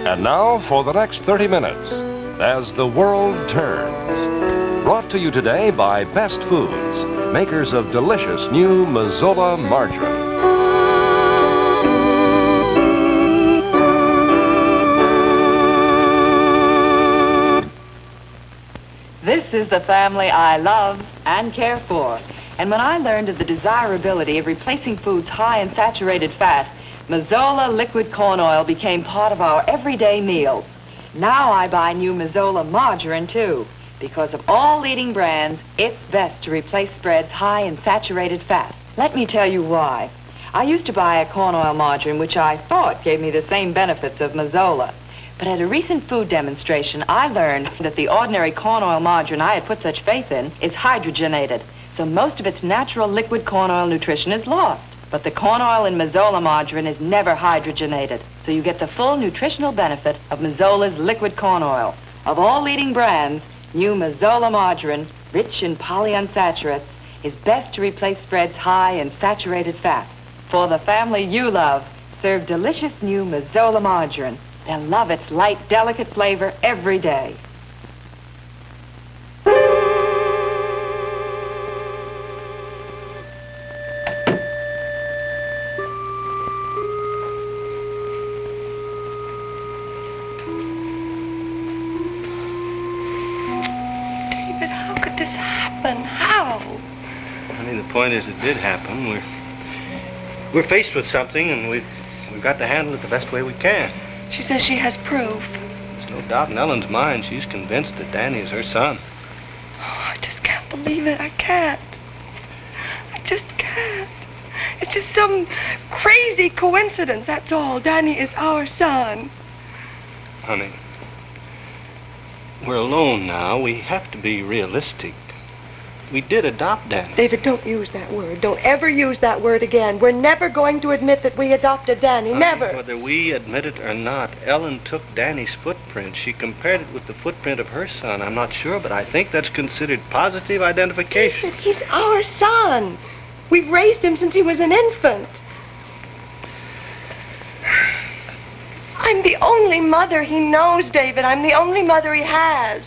And now for the next 30 minutes, as the world turns. Brought to you today by Best Foods, makers of delicious new Mazola margarine. This is the family I love and care for. And when I learned of the desirability of replacing foods high in saturated fat, Mazola liquid corn oil became part of our everyday meals. Now I buy new Mazola margarine, too. Because of all leading brands, it's best to replace spreads high in saturated fat. Let me tell you why. I used to buy a corn oil margarine which I thought gave me the same benefits of Mazola. But at a recent food demonstration, I learned that the ordinary corn oil margarine I had put such faith in is hydrogenated. So most of its natural liquid corn oil nutrition is lost. But the corn oil in Mazola margarine is never hydrogenated. So you get the full nutritional benefit of Mazola's liquid corn oil. Of all leading brands, new Mazola margarine, rich in polyunsaturates, is best to replace spreads high in saturated fat. For the family you love, serve delicious new Mazola margarine. They'll love its light, delicate flavor every day. The point is, it did happen. We're faced with something, and we've got to handle it the best way we can. She says she has proof. There's no doubt in Ellen's mind. She's convinced that Danny is her son. Oh, I just can't believe it. I can't. I just can't. It's just some crazy coincidence, that's all. Danny is our son. Honey, we're alone now. We have to be realistic. We did adopt Danny. David, don't use that word. Don't ever use that word again. We're never going to admit that we adopted Danny. Never. Whether we admit it or not, Ellen took Danny's footprint. She compared it with the footprint of her son. I'm not sure, but I think that's considered positive identification. David, he's our son. We've raised him since he was an infant. I'm the only mother he knows, David. I'm the only mother he has.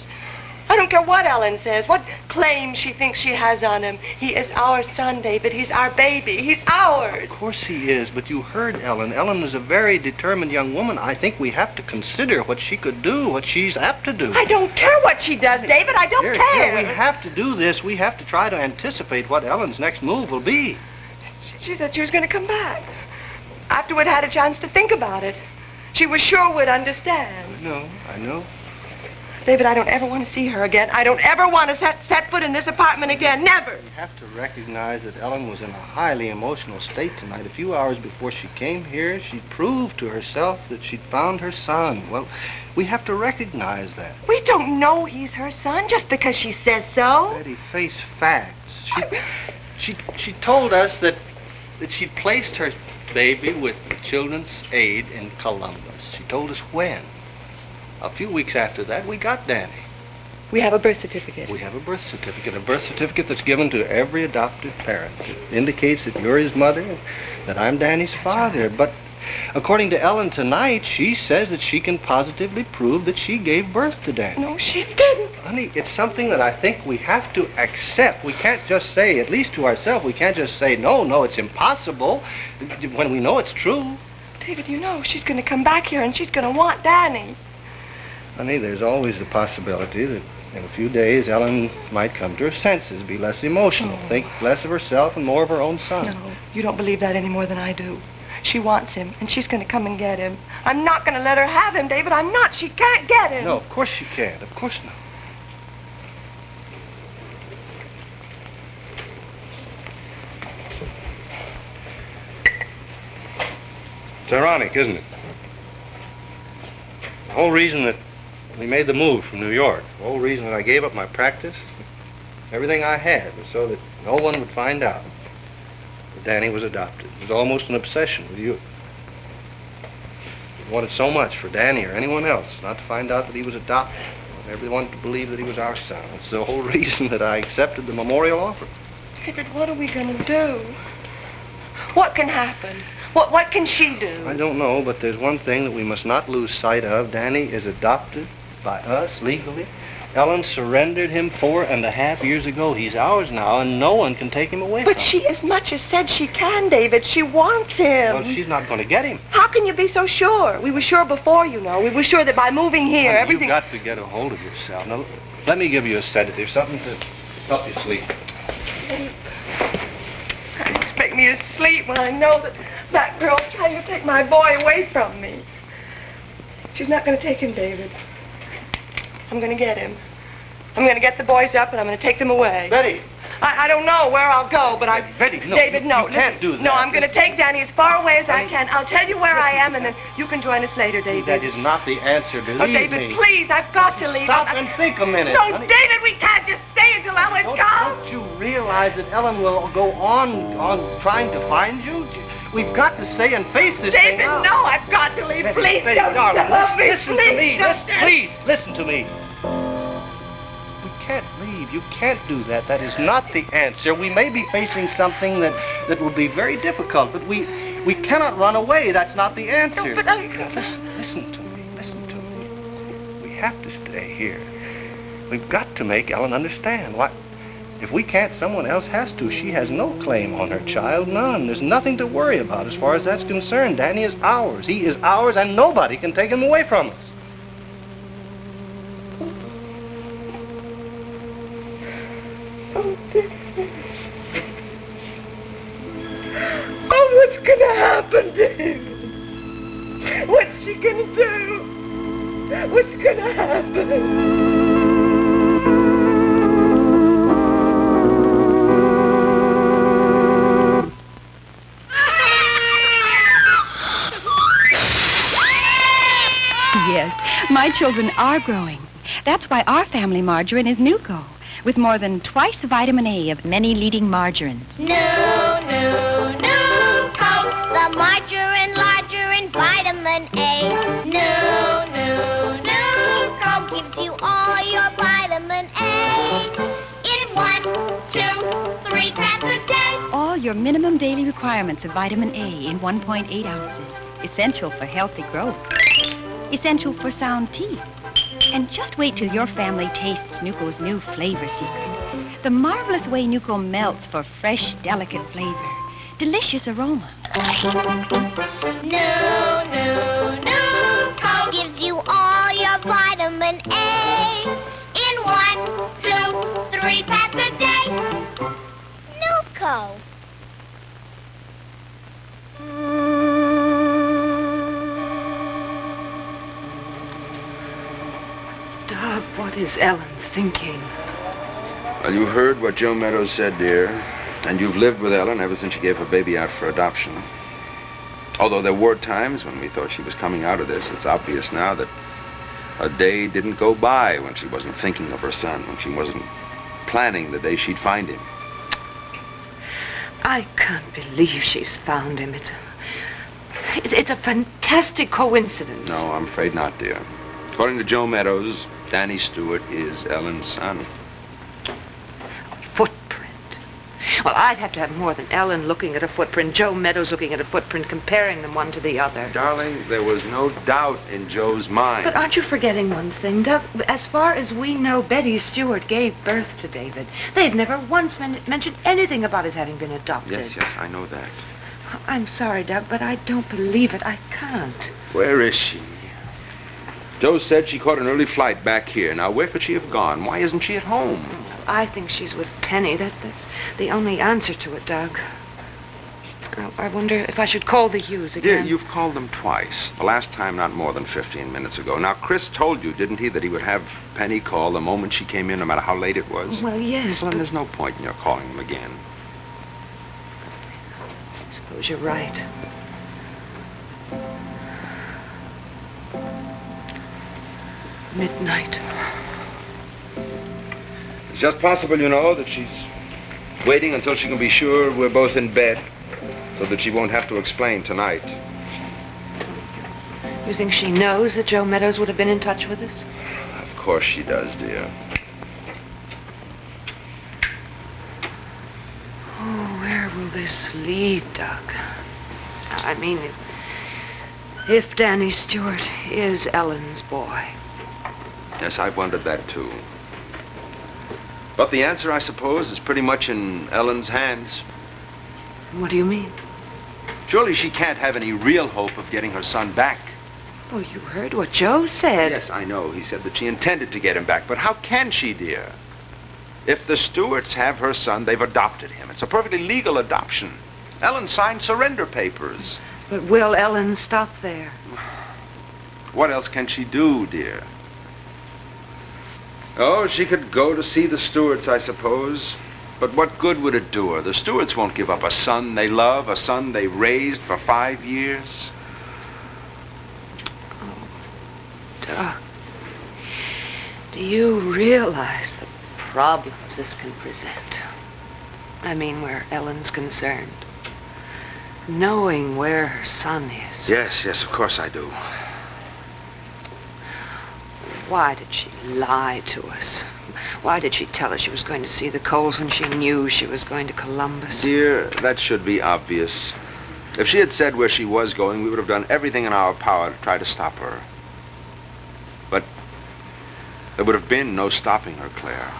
I don't care what Ellen says, what claims she thinks she has on him. He is our son, David. He's our baby. He's ours. Of course he is, but you heard Ellen. Ellen is a very determined young woman. I think we have to consider what she could do, what she's apt to do. I don't care what she does, David. I don't care. We have to do this. We have to try to anticipate what Ellen's next move will be. She said she was going to come back after we'd had a chance to think about it. She was sure we'd understand. I know. David, I don't ever want to see her again. I don't ever want to set foot in this apartment again. Never. We have to recognize that Ellen was in a highly emotional state tonight. A few hours before she came here, she proved to herself that she'd found her son. Well, we have to recognize that. We don't know he's her son just because she says so. Betty, face facts. She told us that she'd placed her baby with Children's Aid in Columbus. She told us when. A few weeks after that, we got Danny. We have a birth certificate. We have a birth certificate that's given to every adopted parent. It indicates that you're his mother and that I'm Danny's father. Right. But according to Ellen tonight, she says that she can positively prove that she gave birth to Danny. No, she didn't. Honey, it's something that I think we have to accept. We can't just say, at least to ourselves, we can't just say, no, it's impossible, when we know it's true. David, you know she's going to come back here and she's going to want Danny. Honey, there's always the possibility that in a few days Ellen might come to her senses, be less emotional, think less of herself and more of her own son. No, you don't believe that any more than I do. She wants him, and she's going to come and get him. I'm not going to let her have him, David. I'm not. She can't get him. No, of course she can't. Of course not. It's ironic, isn't it? The whole reason that we made the move from New York, the whole reason that I gave up my practice, everything I had, was so that no one would find out that Danny was adopted. It was almost an obsession with you. We wanted so much for Danny or anyone else not to find out that he was adopted. Everyone to believe that he was our son. It's the whole reason that I accepted the memorial offer. David, what are we going to do? What can happen? What can she do? I don't know, but there's one thing that we must not lose sight of. Danny is adopted by us legally. Ellen surrendered him 4.5 years ago. He's ours now, and no one can take him away from But she as much as said she can, David. She wants him. Well, she's not going to get him. How can you be so sure? We were sure before, you know. We were sure that by moving here, Honey, everything... You've got to get a hold of yourself. Now, let me give you a sedative, something to help you sleep. Expect me to sleep when I know that that girl's trying to take my boy away from me. She's not going to take him, David. I'm going to get him. I'm going to get the boys up and I'm going to take them away. Betty! I don't know where I'll go, but Betty, no. David, no. You can't do that. No, I'm going to take Danny as far away as I can. I'll tell you where I am and then you can join us later, David. That is not the answer, believe Oh, David, me. please, I've got to leave. Stop and think a minute. No, honey. David, we can't just stay until Ellen's gone. Don't you realize that Ellen will go on trying to find you? We've got to stay and face this thing David, out. no, I've got to leave. Please, Betty, don't darling, stop me. listen Please, to me. don't Please, listen to me. We can't leave. You can't do that. That is not the answer. We may be facing something that will be very difficult, but we cannot run away. That's not the answer. No, but Listen to me. Listen to me. We have to stay here. We've got to make Ellen understand. Why? If we can't, someone else has to. She has no claim on her child, none. There's nothing to worry about as far as that's concerned. Danny is ours. He is ours, and nobody can take him away from us. Oh, what's gonna happen, David? What's she gonna do? What's gonna happen? Yes, my children are growing. That's why our family margarine is Nuco, with more than twice the vitamin A of many leading margarines. Nuco, the margarine larger in vitamin A. Nuco gives you all your vitamin A in 1, 2, 3 packs a day. All your minimum daily requirements of vitamin A in 1.8 ounces. Essential for healthy growth. Essential for sound teeth. And just wait till your family tastes Nuco's new flavor secret. The marvelous way Nuco melts for fresh, delicate flavor. Delicious aroma. Nuco gives you all your vitamin A in 1, 2, 3 packs a day. Nuco. Doug, what is Ellen thinking? Well, you heard what Joe Meadows said, dear. And you've lived with Ellen ever since she gave her baby out for adoption. Although there were times when we thought she was coming out of this, it's obvious now that a day didn't go by when she wasn't thinking of her son, when she wasn't planning the day she'd find him. I can't believe she's found him. It's a fantastic coincidence. No, I'm afraid not, dear. According to Joe Meadows, Danny Stewart is Ellen's son. Footprint. Well, I'd have to have more than Ellen looking at a footprint, Joe Meadows looking at a footprint, comparing them one to the other. Darling, there was no doubt in Joe's mind. But aren't you forgetting one thing, Doug? As far as we know, Betty Stewart gave birth to David. They've never once mentioned anything about his having been adopted. Yes, I know that. I'm sorry, Doug, but I don't believe it. I can't. Where is she? Joe said she caught an early flight back here. Now, where could she have gone? Why isn't she at home? I think she's with Penny. That's the only answer to it, Doug. I wonder if I should call the Hughes again. Dear, you've called them twice. The last time not more than 15 minutes ago. Now, Chris told you, didn't he, that he would have Penny call the moment she came in, no matter how late it was? Well, yes, Well, but there's no point in your calling them again. I suppose you're right. Midnight. It's just possible, you know, that she's waiting until she can be sure we're both in bed, so that she won't have to explain tonight. You think she knows that Joe Meadows would have been in touch with us? Of course she does, dear. Oh, where will this lead, Doug? I mean, if Danny Stewart is Ellen's boy. Yes, I've wondered that, too. But the answer, I suppose, is pretty much in Ellen's hands. What do you mean? Surely she can't have any real hope of getting her son back. Oh, you heard what Joe said. Yes, I know. He said that she intended to get him back. But how can she, dear? If the Stewarts have her son, they've adopted him. It's a perfectly legal adoption. Ellen signed surrender papers. But will Ellen stop there? What else can she do, dear? Oh, she could go to see the Stewarts, I suppose. But what good would it do her? The Stewarts won't give up a son they love, a son they raised for 5 years. Oh, Doug, do you realize the problems this can present? I mean, where Ellen's concerned. Knowing where her son is. Yes, of course I do. Why did she lie to us? Why did she tell us she was going to see the Coles when she knew she was going to Columbus? Dear, that should be obvious. If she had said where she was going, we would have done everything in our power to try to stop her. But there would have been no stopping her, Claire.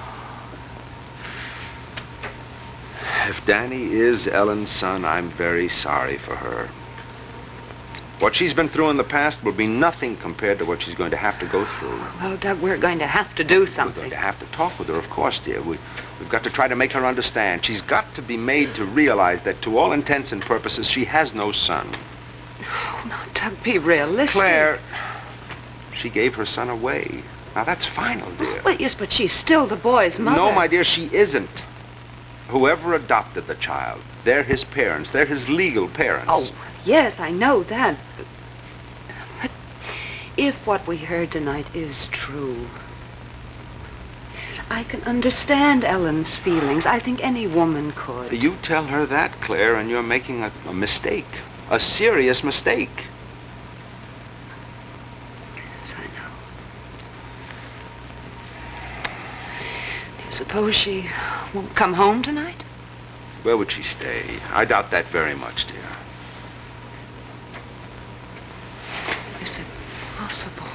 If Danny is Ellen's son, I'm very sorry for her. What she's been through in the past will be nothing compared to what she's going to have to go through. Well, Doug, we're going to have to do something. We're going to have to talk with her, of course, dear. We've got to try to make her understand. She's got to be made to realize that to all intents and purposes, she has no son. Oh, now, Doug, be realistic. Claire, she gave her son away. Now, that's final, dear. Well, yes, but she's still the boy's mother. No, my dear, she isn't. Whoever adopted the child, they're his parents. They're his legal parents. Oh, yes, I know that. But if what we heard tonight is true, I can understand Ellen's feelings. I think any woman could. You tell her that, Claire, and you're making a mistake. A serious mistake. Yes, I know. Do you suppose she won't come home tonight? Where would she stay? I doubt that very much, dear. Is it possible?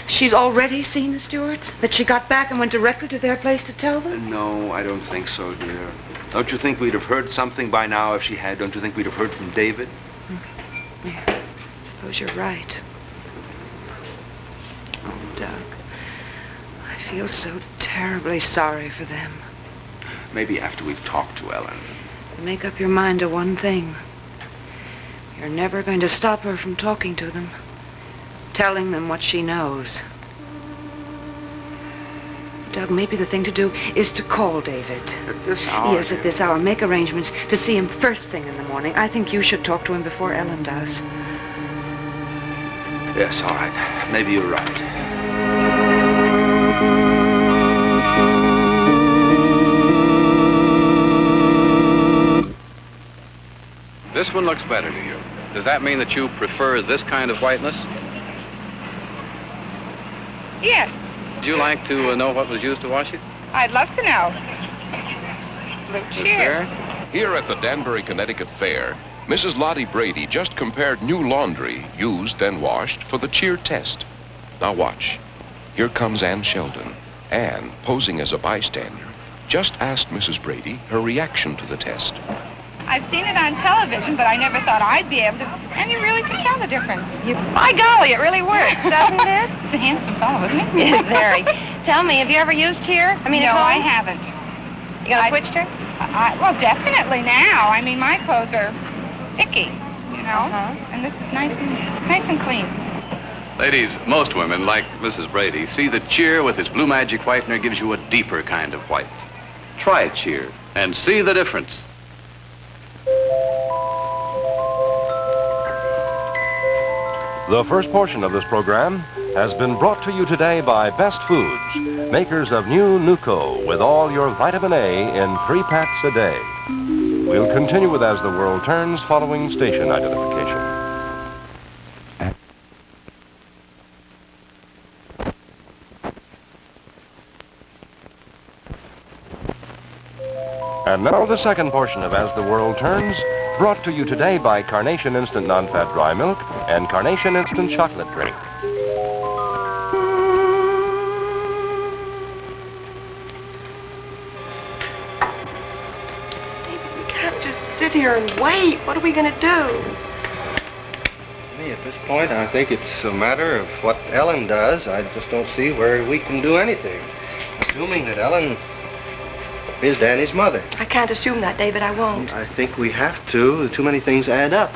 She's already seen the Stewarts? That she got back and went directly to their place to tell them? No, I don't think so, dear. Don't you think we'd have heard something by now if she had? Don't you think we'd have heard from David? Yeah, I suppose you're right. Oh, Doug, I feel so terribly sorry for them. Maybe after we've talked to Ellen. Make up your mind to one thing. You're never going to stop her from talking to them. Telling them what she knows. Doug, maybe the thing to do is to call David. At this hour? Yes, at this hour. Make arrangements to see him first thing in the morning. I think you should talk to him before Ellen does. Yes, all right. Maybe you're right. This one looks better to you. Does that mean that you prefer this kind of whiteness? Yes, Would you like to know what was used to wash it? I'd love to know. Blue Is cheer. there? Here at the Danbury, Connecticut Fair, Mrs. Lottie Brady just compared new laundry, used and washed, for the cheer test. Now watch. Here comes Ann Sheldon. Ann, posing as a bystander, just asked Mrs. Brady her reaction to the test. I've seen it on television, but I never thought I'd be able to. And you really can tell the difference. By golly, it really works, doesn't it? It's a handsome fellow, isn't he? Yes, very. Tell me, have you ever used here? No, I haven't. You got a switched her? Well, definitely now. I mean, my clothes are icky, you know. And this is nice and clean. Ladies, most women, like Mrs. Brady, see that cheer with its Blue Magic whitener gives you a deeper kind of white. Try cheer and see the difference. The first portion of this program has been brought to you today by Best Foods, makers of new Nuco with all your vitamin A in 3 packs a day. We'll continue with As the World Turns following station identification. And now the second portion of As the World Turns, Brought to you today by Carnation Instant Non-Fat Dry Milk and Carnation Instant Chocolate Drink. David, we can't just sit here and wait. What are we going to do? At this point, I think it's a matter of what Ellen does. I just don't see where we can do anything. Assuming that Ellen is Danny's mother. I can't assume that, David. I won't. I think we have to. Too many things add up.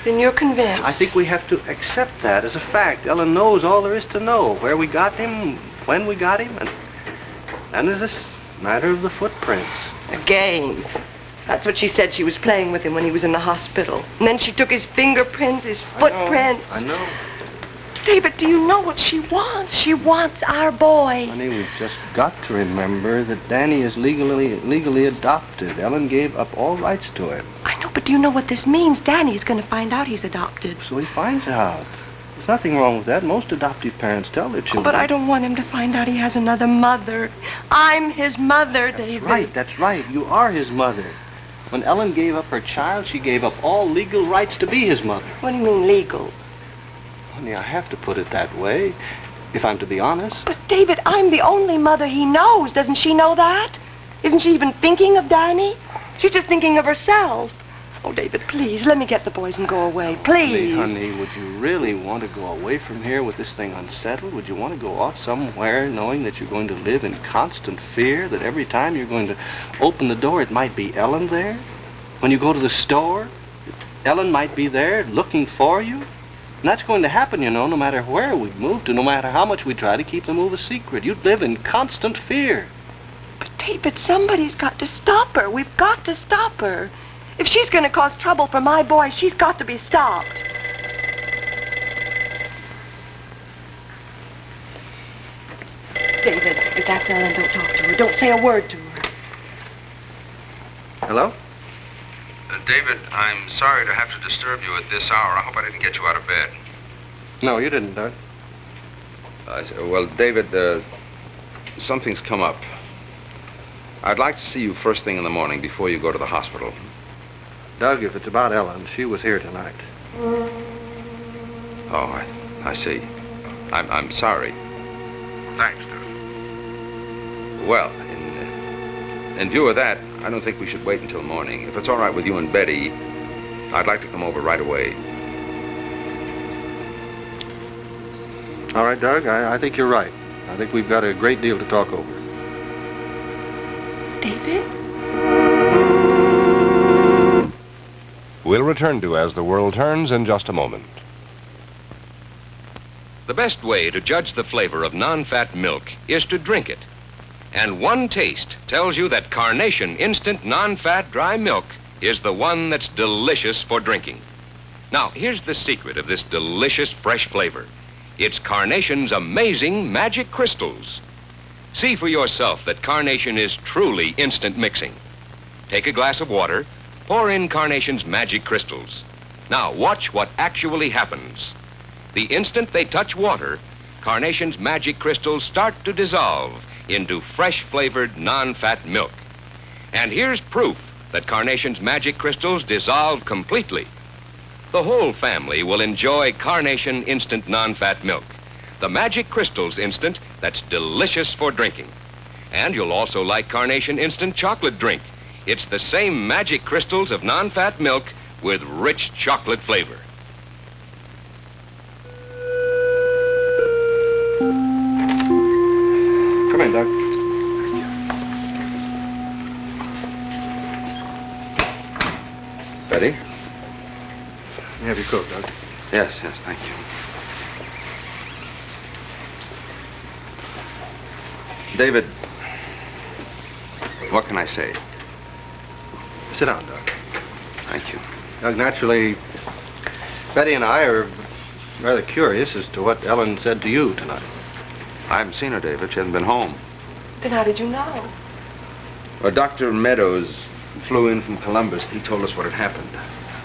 Then you're convinced. I think we have to accept that as a fact. Ellen knows all there is to know. Where we got him, when we got him, and there's this matter of the footprints. Again. That's what she said she was playing with him when he was in the hospital. And then she took his fingerprints, his footprints. I know. David, do you know what she wants? She wants our boy. Honey, we've just got to remember that Danny is legally adopted. Ellen gave up all rights to him. I know, but do you know what this means? Danny's going to find out he's adopted. So he finds out. There's nothing wrong with that. Most adoptive parents tell their children. Oh, but I don't want him to find out he has another mother. I'm his mother, David. That's right. You are his mother. When Ellen gave up her child, she gave up all legal rights to be his mother. What do you mean, legal? Honey, I have to put it that way, if I'm to be honest. But, David, I'm the only mother he knows. Doesn't she know that? Isn't she even thinking of Danny? She's just thinking of herself. Oh, David, please, let me get the boys and go away. Please. Honey, would you really want to go away from here with this thing unsettled? Would you want to go off somewhere knowing that you're going to live in constant fear, that every time you're going to open the door, it might be Ellen there? When you go to the store, Ellen might be there looking for you? And that's going to happen, you know, no matter where we move to, no matter how much we try to keep the move a secret. You'd live in constant fear. But, David, somebody's got to stop her. We've got to stop her. If she's going to cause trouble for my boy, she's got to be stopped. David, if that's Ellen, don't talk to her. Don't say a word to her. Hello? David, I'm sorry to have to disturb you at this hour. I hope I didn't get you out of bed. No, you didn't, Doug. Well, David, something's come up. I'd like to see you first thing in the morning before you go to the hospital. Doug, if it's about Ellen, she was here tonight. Oh, I see. I'm sorry. Thanks, Doug. Well, in view of that, I don't think we should wait until morning. If it's all right with you and Betty, I'd like to come over right away. All right, Doug, I think you're right. I think we've got a great deal to talk over. David? We'll return to As the World Turns in just a moment. The best way to judge the flavor of non-fat milk is to drink it. And one taste tells you that Carnation Instant Non-Fat Dry Milk is the one that's delicious for drinking. Now, here's the secret of this delicious fresh flavor. It's Carnation's amazing magic crystals. See for yourself that Carnation is truly instant mixing. Take a glass of water, pour in Carnation's magic crystals. Now, watch what actually happens. The instant they touch water, Carnation's magic crystals start to dissolve into fresh-flavored, non-fat milk. And here's proof that Carnation's magic crystals dissolve completely. The whole family will enjoy Carnation Instant Non-Fat Milk, the magic crystals instant that's delicious for drinking. And you'll also like Carnation Instant Chocolate Drink. It's the same magic crystals of non-fat milk with rich chocolate flavor. Come in, Doug. Betty? You have your coat, Doug. Yes, thank you. David, what can I say? Sit down, Doug. Thank you. Doug, naturally, Betty and I are rather curious as to what Ellen said to you tonight. I haven't seen her, David. She hasn't been home. Then how did you know? Well, Dr. Meadows flew in from Columbus. He told us what had happened.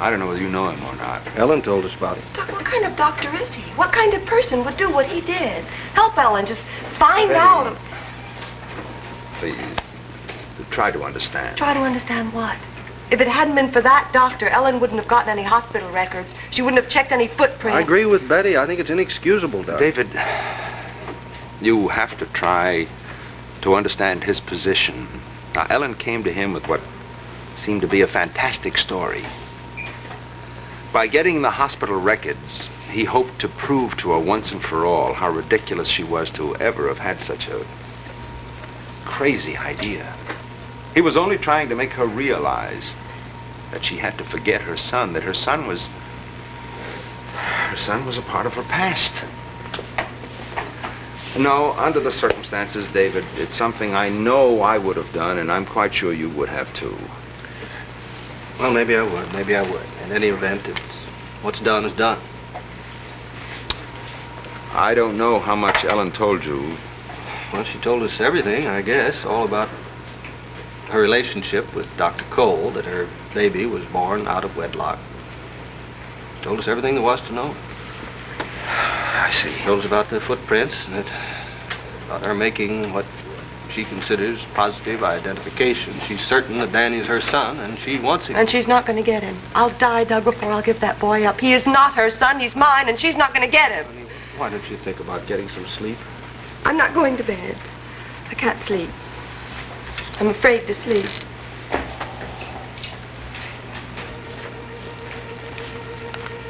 I don't know whether you know him or not. Ellen told us about it. Doc, what kind of doctor is he? What kind of person would do what he did? Help Ellen, just find out. Please, try to understand. Try to understand what? If it hadn't been for that doctor, Ellen wouldn't have gotten any hospital records. She wouldn't have checked any footprints. I agree with Betty. I think it's inexcusable, Doc. David, you have to try to understand his position. Now, Ellen came to him with what seemed to be a fantastic story. By getting the hospital records, he hoped to prove to her once and for all how ridiculous she was to ever have had such a crazy idea. He was only trying to make her realize that she had to forget her son, that her son was a part of her past. No, under the circumstances, David, it's something I know I would have done, and I'm quite sure you would have too. Well, maybe I would. Maybe I would. In any event, what's done is done. I don't know how much Ellen told you. Well, she told us everything, I guess, all about her relationship with Dr. Cole, that her baby was born out of wedlock. She told us everything there was to know. I see. She told us about the footprints, and about her making what she considers positive identification. She's certain that Danny's her son, and she wants him. And she's not going to get him. I'll die, Doug, before I'll give that boy up. He is not her son. He's mine, and she's not going to get him. Honey, why don't you think about getting some sleep? I'm not going to bed. I can't sleep. I'm afraid to sleep.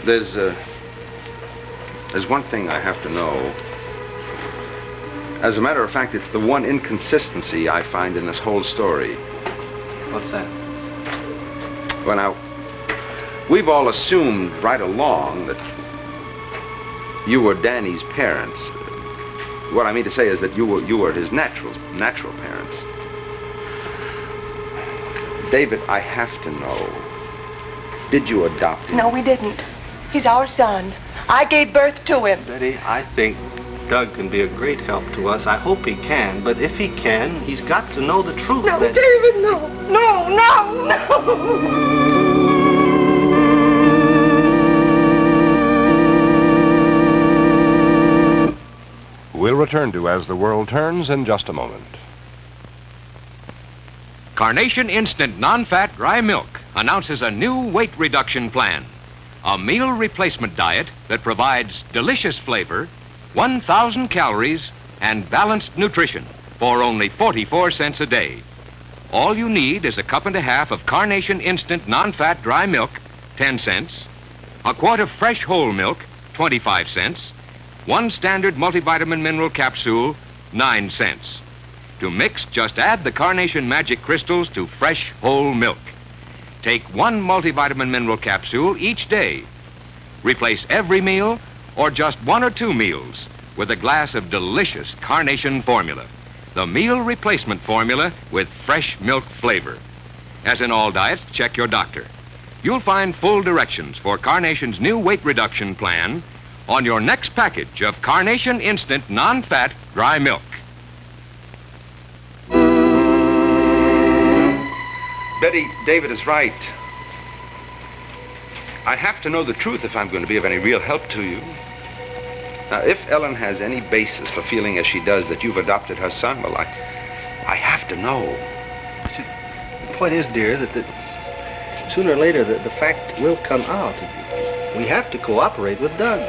There's one thing I have to know. As a matter of fact, it's the one inconsistency I find in this whole story. What's that? Well, now, we've all assumed right along that you were Danny's parents. What I mean to say is that you were his natural parents. David, I have to know. Did you adopt him? No, we didn't. He's our son. I gave birth to him. Betty, I think Doug can be a great help to us. I hope he can, but if he can, he's got to know the truth. No, Betty. David, no. No, no, no. We'll return to As the World Turns in just a moment. Carnation Instant Non-Fat Dry Milk announces a new weight reduction plan. A meal replacement diet that provides delicious flavor, 1,000 calories, and balanced nutrition for only 44 cents a day. All you need is a cup and a half of Carnation Instant Non-Fat Dry Milk, 10 cents, a quart of fresh whole milk, 25 cents, one standard multivitamin mineral capsule, 9 cents. To mix, just add the Carnation Magic Crystals to fresh whole milk. Take one multivitamin mineral capsule each day. Replace every meal or just one or two meals with a glass of delicious Carnation formula, the meal replacement formula with fresh milk flavor. As in all diets, check your doctor. You'll find full directions for Carnation's new weight reduction plan on your next package of Carnation Instant Non-Fat Dry Milk. Betty, David is right. I have to know the truth if I'm going to be of any real help to you. Now, if Ellen has any basis for feeling as she does that you've adopted her son, well, I have to know. The point is, dear, that sooner or later the fact will come out. We have to cooperate with Doug.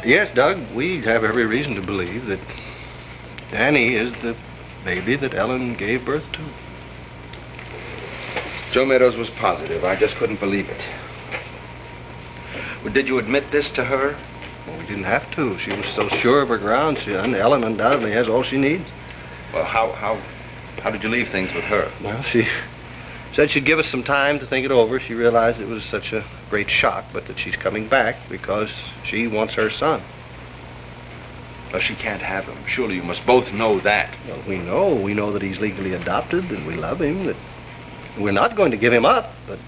Yes, Doug, we have every reason to believe that Danny is the baby that Ellen gave birth to. Joe Meadows was positive. I just couldn't believe it. Well, did you admit this to her? Well, we didn't have to. She was so sure of her ground. Ellen undoubtedly has all she needs. Well, how did you leave things with her? Well, she said she'd give us some time to think it over. She realized it was such a great shock, but that she's coming back because she wants her son. Well, she can't have him. Surely you must both know that. Well, we know. We know that he's legally adopted and we love him, that we're not going to give him up. But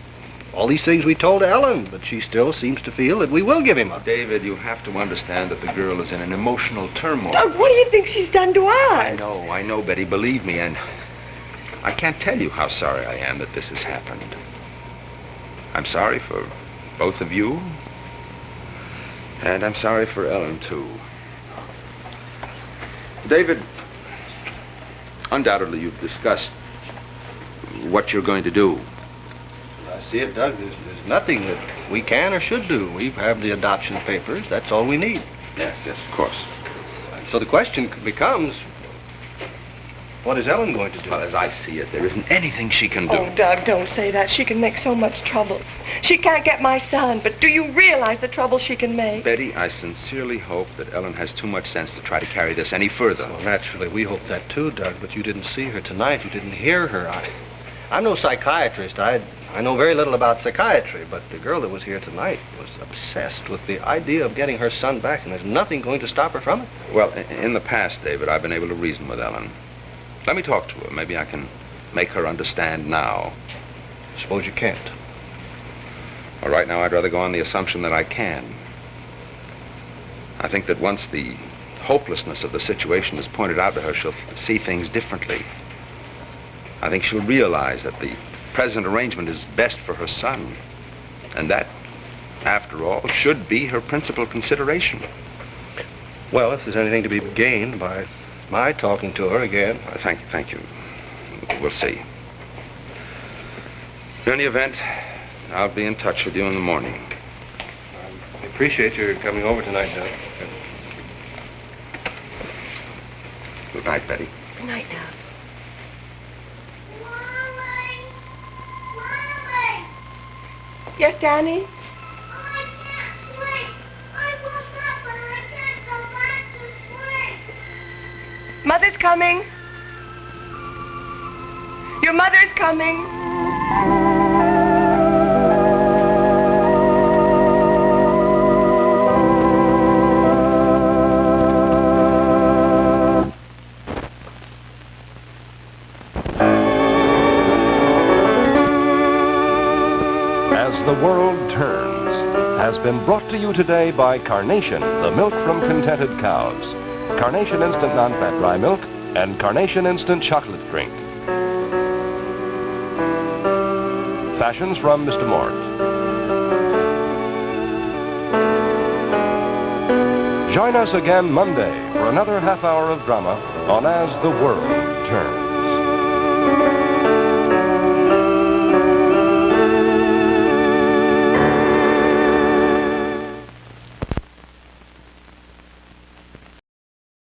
all these things we told Ellen, but she still seems to feel that we will give him up. David, you have to understand that the girl is in an emotional turmoil. Doug, what do you think she's done to us? I know, Betty, believe me, and I can't tell you how sorry I am that this has happened. I'm sorry for both of you, and I'm sorry for Ellen, too. David, undoubtedly you've discussed what you're going to do. I see it, Doug. There's nothing that we can or should do. We have the adoption papers. That's all we need. Yes, of course. So the question becomes, what is Ellen going to do? Well, as I see it, there isn't anything she can do. Oh, Doug, don't say that. She can make so much trouble. She can't get my son, but do you realize the trouble she can make? Betty, I sincerely hope that Ellen has too much sense to try to carry this any further. Well, naturally, we hope that too, Doug, but you didn't see her tonight. You didn't hear her. I'm no psychiatrist. I know very little about psychiatry, but the girl that was here tonight was obsessed with the idea of getting her son back, and there's nothing going to stop her from it. Well, in the past, David, I've been able to reason with Ellen. Let me talk to her. Maybe I can make her understand now. Suppose you can't. Well, right now, I'd rather go on the assumption that I can. I think that once the hopelessness of the situation is pointed out to her, she'll see things differently. I think she'll realize that the present arrangement is best for her son. And that, after all, should be her principal consideration. Well, if there's anything to be gained by my talking to her again. Thank you. We'll see. In any event, I'll be in touch with you in the morning. I appreciate your coming over tonight, Doug. Good night, Betty. Good night, Doug. Yes, Danny? Mother's coming. Your mother's coming. As the World Turns has been brought to you today by Carnation, the milk from contented cows. Carnation Instant Non-Fat Rye Milk, and Carnation Instant Chocolate Drink. Fashions from Mr. Mort. Join us again Monday for another half hour of drama on As the World Turns.